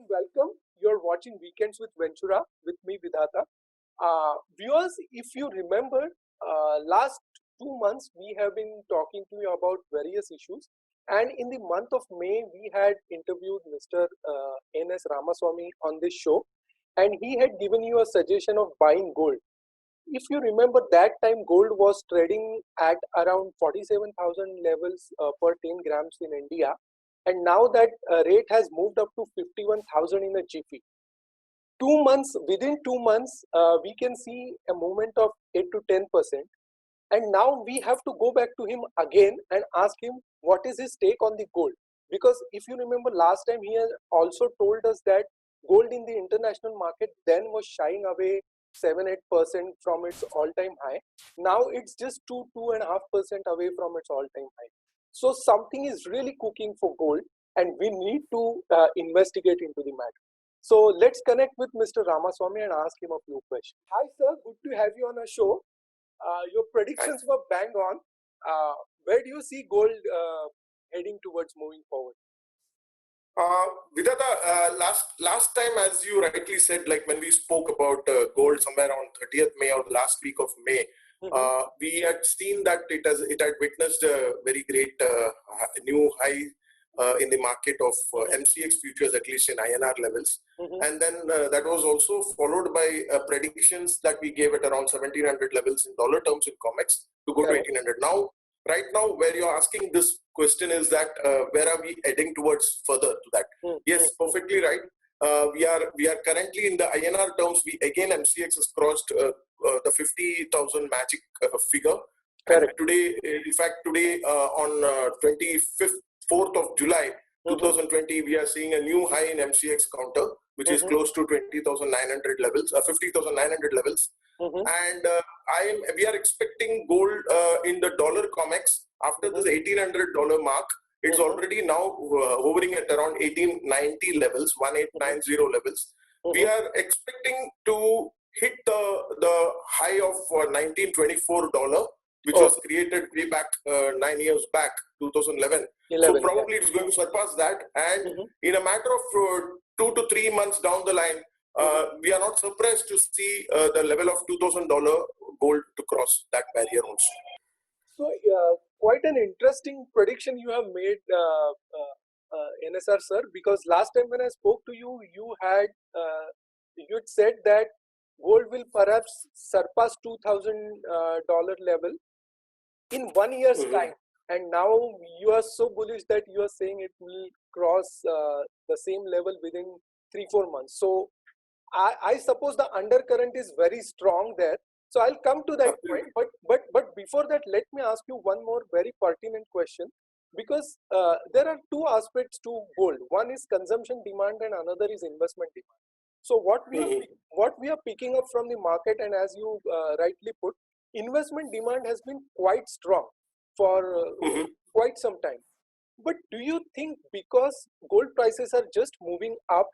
welcome. You're watching Weekends with Ventura with me, Vidhata. Viewers, if you remember, last 2 months we have been talking to you about various issues. And in the month of May, we had interviewed Mr. N.S. Ramaswamy on this show, and he had given you a suggestion of buying gold. If you remember, that time gold was trading at around 47,000 levels per 10 grams in India, and now that rate has moved up to 51,000 in a jiffy. 2 months, within 2 months, we can see a movement of 8 to 10%. And now we have to go back to him again and ask him what is his take on the gold. Because if you remember, last time he has also told us that gold in the international market then was shying away 7-8% from its all-time high. Now it's just 2.5% away from its all-time high. So something is really cooking for gold, and we need to investigate into the matter. So let's connect with Mr. Ramaswamy and ask him a few questions. Hi, sir. Good to have you on our show. Your predictions were bang on. Where do you see gold heading towards moving forward? Vidhata, last time, as you rightly said, like when we spoke about gold somewhere on 30th May or the last week of May, we had seen that it had witnessed a very great new high in the market of MCX futures, at least in INR levels. And then that was also followed by predictions that we gave at around 1700 levels in dollar terms in COMEX to go to 1800. Now, right now, where you're asking this question is that where are we heading towards further to that? Yes, perfectly right. We are currently in the INR terms. MCX has crossed the 50,000 magic figure. And today, in fact, today on 4th of July 2020, we are seeing a new high in MCX counter, which is close to 20,900 levels, 50,900 levels. And we are expecting gold in the dollar COMEX after this $1,800 mark. It's already now hovering at around 1890 levels, 1890 levels. We are expecting to hit the high of $1924, which was created way back 9 years back, 2011. So probably it's going to surpass that. And in a matter of 2 to 3 months down the line, we are not surprised to see the level of $2,000 gold to cross that barrier also. So quite an interesting prediction you have made, NSR sir, because last time when I spoke to you, you had said that gold will perhaps surpass $2,000 level in 1 year's time. And now you are so bullish that you are saying it will cross the same level within 3-4 months. So I suppose the undercurrent is very strong there. So I'll come to that point. But before that, let me ask you one more very pertinent question, because there are two aspects to gold. One is consumption demand and another is investment demand. So what we are picking up from the market, and as you rightly put, investment demand has been quite strong for quite some time. But do you think because gold prices are just moving up,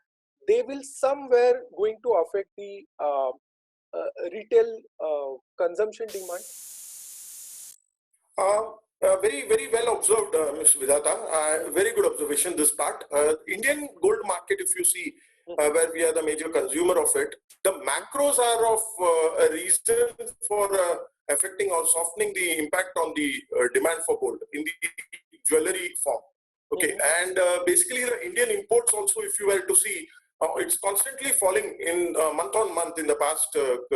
they will somewhere going to affect the retail consumption demand? Very, very well observed, Mr. Vidhata. Very good observation, this part. Indian gold market, if you see, where we are the major consumer of it, the macros are of a reason for affecting or softening the impact on the demand for gold in the jewelry form. Okay, and basically the Indian imports also, if you were to see, it's constantly falling in month on month. In the past 3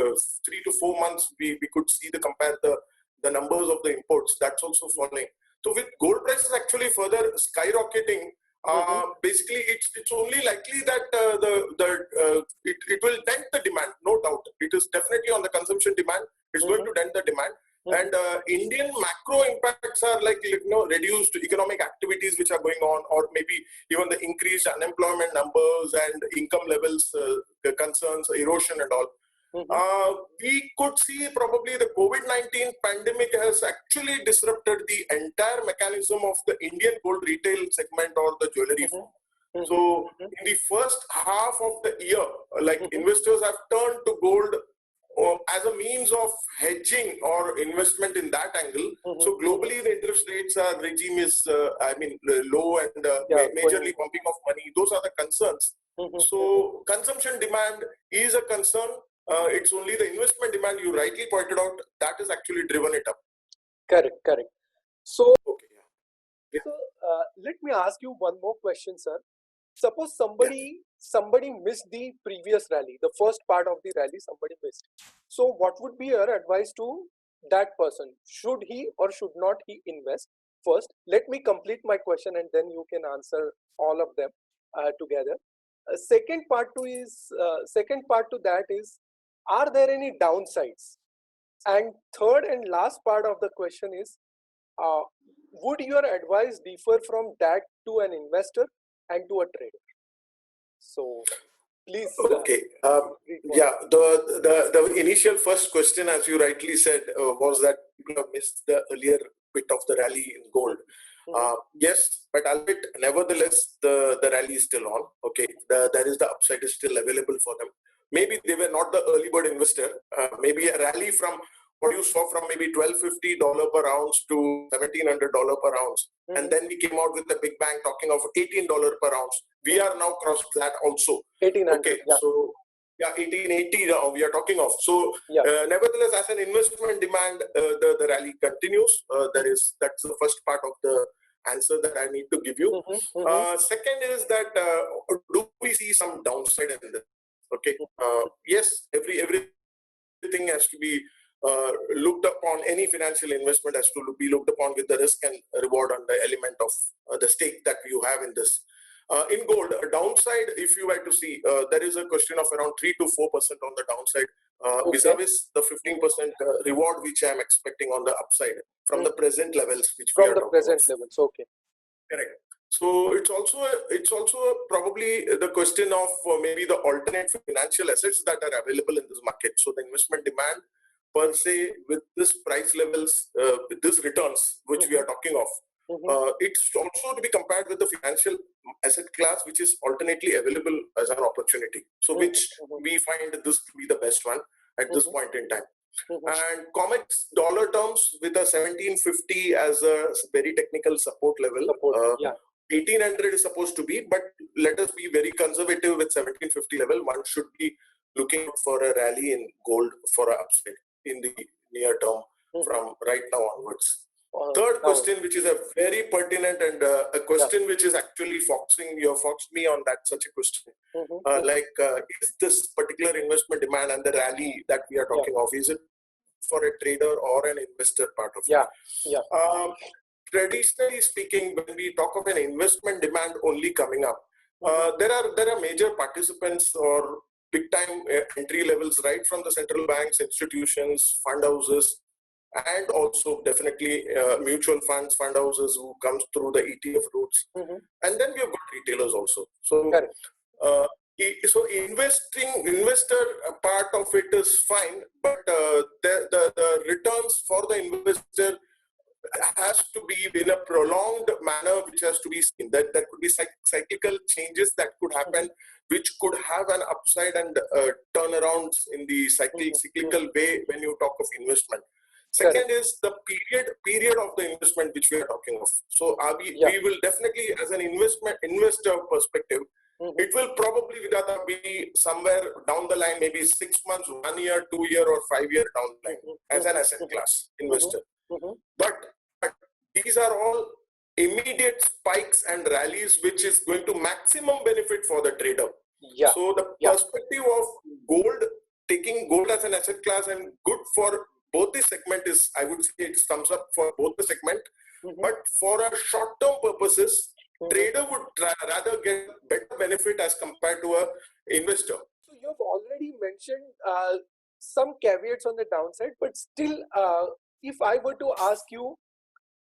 to 4 months, we could see compare the numbers of the imports. That's also falling. So with gold prices actually further skyrocketing, basically it's only likely that it will dent the demand. No doubt, it is definitely on the consumption demand. It's going to dent the demand. And Indian macro impacts are like reduced economic activities which are going on, or maybe even the increased unemployment numbers and income levels concerns, erosion and all. We could see probably the COVID-19 pandemic has actually disrupted the entire mechanism of the Indian gold retail segment or the jewelry form. So in the first half of the year, like investors have turned to gold as a means of hedging or investment in that angle. So globally, the interest rates regime is, low and majorly pumping of money. Those are the concerns. So consumption demand is a concern. It's only the investment demand you rightly pointed out that has actually driven it up. Correct, correct. So, Okay, yeah. so let me ask you one more question, sir. Suppose Yeah. somebody missed the previous rally, the first part of the rally, somebody missed. So, what would be your advice to that person? Should he or should not he invest? First, let me complete my question, and then you can answer all of them together. Second part to that is, are there any downsides? And third and last part of the question is, uh, would your advice differ from that to an investor and to a trader? So please Okay. read one. Yeah. The initial first question, as you rightly said, was that people have missed the earlier bit of the rally in gold. Yes, but albeit nevertheless, the rally is still on. Okay, there is the upside is still available for them. Maybe they were not the early bird investor. Maybe a rally from what you saw from maybe $1,250 per ounce to $1,700 per ounce, and then we came out with the big bang talking of $18 per ounce. We are now crossed that also. 1800. Okay, Yeah. so yeah, 1880 now we are talking of. So Yeah. nevertheless, as an investment demand, the rally continues. That's the first part of the answer that I need to give you. Second is that do we see some downside in this? Okay, yes, everything has to be looked upon. Any financial investment has to be looked upon with the risk and reward on the element of the stake that you have in this. In gold, a downside, if you were to see, there is a question of around 3 to 4% on the downside, vis-a-vis the 15% reward which I am expecting on the upside from the present levels which we From are the talking present of. levels. Okay. Correct. So it's also probably the question of maybe the alternate financial assets that are available in this market. So the investment demand per se with this price levels, with this returns which we are talking of, it's also to be compared with the financial asset class which is alternately available as an opportunity. So which we find this to be the best one at this point in time. And COMEX dollar terms with a 1750 as a very technical support level. 1800 is supposed to be, but let us be very conservative with 1750 level. One should be looking for a rally in gold for an upside in the near term from right now onwards. Third question, which is a very pertinent and a question which is actually you have foxed me on that such a question. Is this particular investment demand and the rally that we are talking of, is it for a trader or an investor part of it? Traditionally speaking, when we talk of an investment demand only coming up, there are major participants or big time entry levels right from the central banks, institutions, fund houses, and also definitely mutual funds, fund houses who comes through the ETF routes. And then we have got retailers also. So, so investor part of it is fine, but the returns for the investor has to be in a prolonged manner, which has to be seen. That there could be cyclical changes that could happen, which could have an upside and turnarounds in the cyclical way when you talk of investment. Second is the period of the investment which we are talking of. So we will definitely, as an investor perspective, it will probably be somewhere down the line, maybe 6 months, 1 year, 2 year, or 5 year down the line as an asset class investor. But these are all immediate spikes and rallies, which is going to maximum benefit for the trader. So the perspective of gold, taking gold as an asset class and good for both the segment is, I would say it sums up for both the segment. But for a short-term purposes, trader would rather get better benefit as compared to a investor. So you have already mentioned some caveats on the downside, but still, if I were to ask you,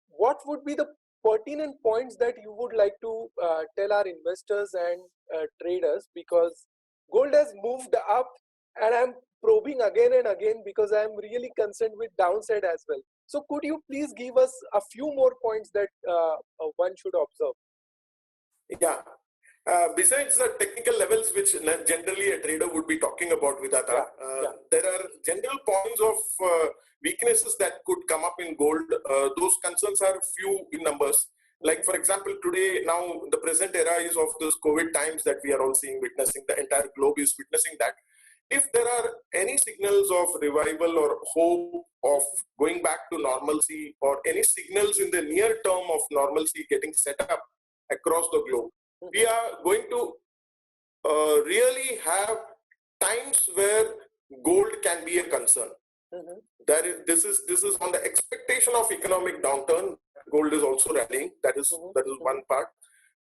what would be the pertinent points that you would like to tell our investors and traders, because gold has moved up and I'm probing again and again because I'm really concerned with downside as well. So could you please give us a few more points that one should observe? Yeah. Besides the technical levels, which generally a trader would be talking about, Vidata, there are general points of weaknesses that could come up in gold. Those concerns are few in numbers. Like, for example, today, now the present era is of those COVID times that we are all seeing, witnessing, the entire globe is witnessing that. If there are any signals of revival or hope of going back to normalcy, or any signals in the near term of normalcy getting set up across the globe, we are going to really have times where gold can be a concern. This is on the expectation of economic downturn. Gold is also rallying. That is one part,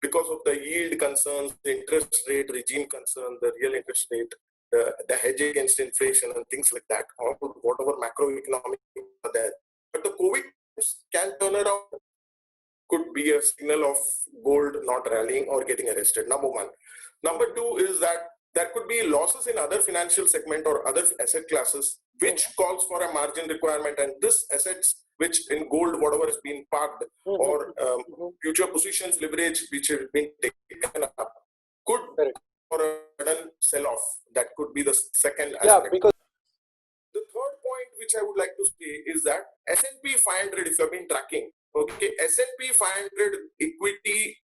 because of the yield concerns, the interest rate regime concern, the real interest rate, the hedge against inflation and things like that, or whatever macroeconomic are there. But the COVID can turn around, could be a signal of gold not rallying or getting arrested. Number one. Number two is that there could be losses in other financial segment or other asset classes, which calls for a margin requirement, and this assets, which in gold, whatever has been parked, or future positions leverage, which have been taken up, could for a sudden sell-off. That could be the second aspect. Because the third point which I would like to say is that S&P 500, if you have been tracking, okay, S&P 500 equity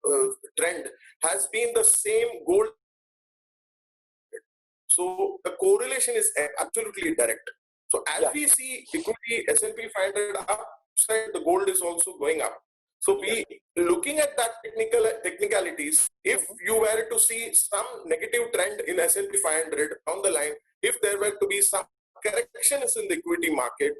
trend has been the same gold. So the correlation is absolutely direct. So as we see equity S&P 500 upside, the gold is also going up. So we looking at that technicalities, if you were to see some negative trend in S&P 500 on the line, if there were to be some corrections in the equity market,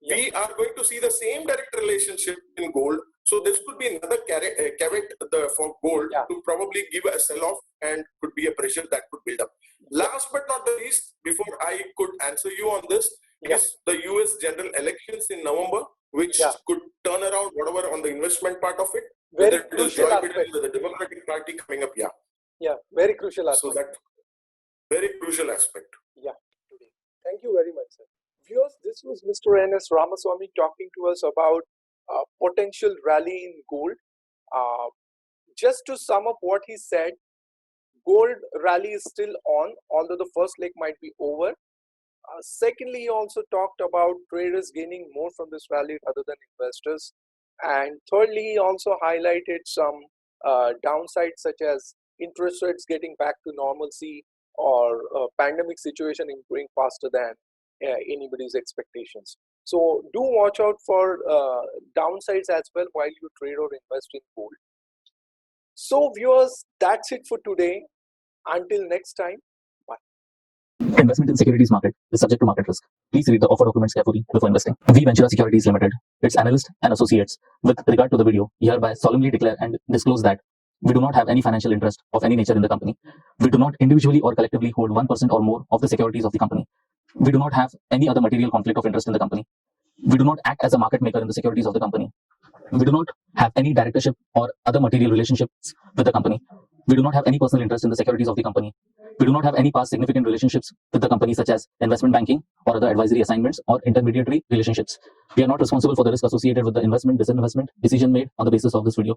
we are going to see the same direct relationship in gold. So this could be another caveat for gold to probably give a sell-off, and could be a pressure that could build up. Last but not the least, before I could answer you on this, is the US general elections in November, which could turn around whatever on the investment part of it. Very crucial aspect. The Democratic Party coming up, very crucial aspect. So that very crucial aspect. Today. Thank you very much, sir. Viewers, this was Mr. N.S. Ramaswamy talking to us about potential rally in gold. Just to sum up what he said, gold rally is still on, although the first leg might be over. Secondly, he also talked about traders gaining more from this rally other than investors. And thirdly, he also highlighted some downsides, such as interest rates getting back to normalcy, or pandemic situation improving faster than anybody's expectations. So do watch out for downsides as well while you trade or invest in gold. So viewers, that's it for today. Until next time, bye. Investment in securities market is subject to market risk. Please read the offer documents carefully before investing. We Ventura Securities Ltd, its analysts and associates, with regard to the video, hereby solemnly declare and disclose that we do not have any financial interest of any nature in the company. We do not individually or collectively hold 1% or more of the securities of the company. We do not have any other material conflict of interest in the company. We do not act as a market maker in the securities of the company. We do not have any directorship or other material relationships with the company. We do not have any personal interest in the securities of the company. We do not have any past significant relationships with the company, such as investment banking or other advisory assignments or intermediary relationships. We are not responsible for the risk associated with the investment, disinvestment decision made on the basis of this video.